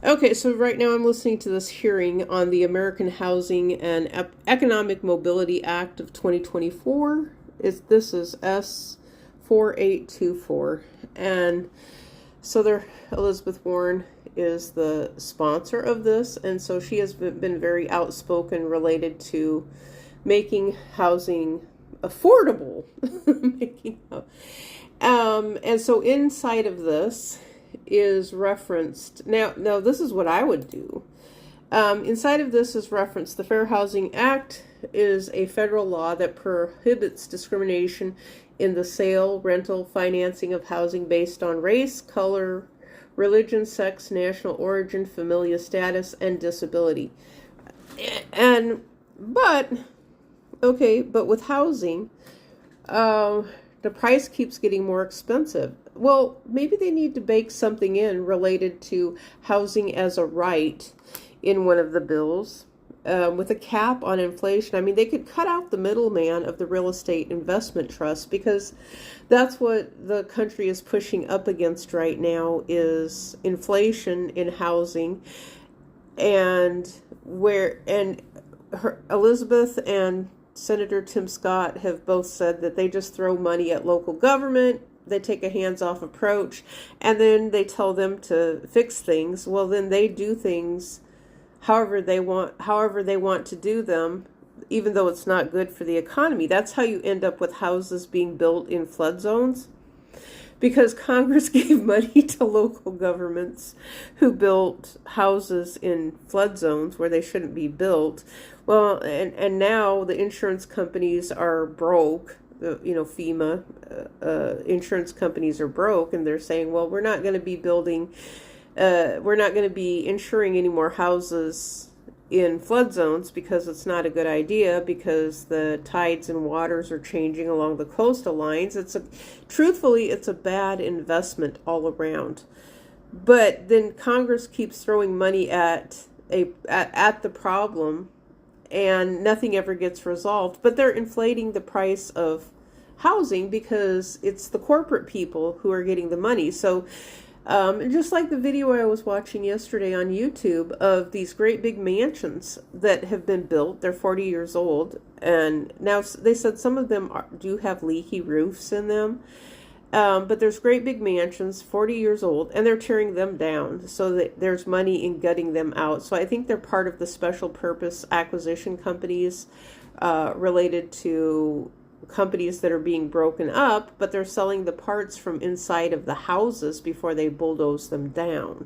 Okay, so right now I'm listening to this hearing on the American Housing and Economic Mobility Act of 2024. This is S4824. And so there, Elizabeth Warren is the sponsor of this, and so she has been very outspoken related to making housing affordable. And so inside of this is referenced now this is what I would do. Inside of this is referenced the Fair Housing Act is a federal law that prohibits discrimination in the sale, rental, financing of housing based on race, color, religion, sex, national origin, familial status, and disability. But with housing, the price keeps getting more expensive. Well, maybe they need to bake something in related to housing as a right in one of the bills, with a cap on inflation. I mean, they could cut out the middleman of the real estate investment trust, because that's what the country is pushing up against right now is inflation in housing. Elizabeth and Senator Tim Scott have both said that they just throw money at local government. They take a hands-off approach, and then they tell them to fix things. Well, then they do things however they want to do them, even though it's not good for the economy. That's how you end up with houses being built in flood zones, because Congress gave money to local governments who built houses in flood zones where they shouldn't be built. Well, and now the insurance companies are broke. FEMA insurance companies are broke, and they're saying, well, we're not going to be insuring any more houses in flood zones because it's not a good idea, because the tides and waters are changing along the coastal lines. Truthfully, it's a bad investment all around. But then Congress keeps throwing money at the problem, and nothing ever gets resolved. But they're inflating the price of housing because it's the corporate people who are getting the money. So just like the video I was watching yesterday on YouTube of these great big mansions that have been built, they're 40 years old, and now they said some of them do have leaky roofs in them. But there's great big mansions, 40 years old, and they're tearing them down so that there's money in gutting them out. So I think they're part of the special purpose acquisition companies related to companies that are being broken up, but they're selling the parts from inside of the houses before they bulldoze them down.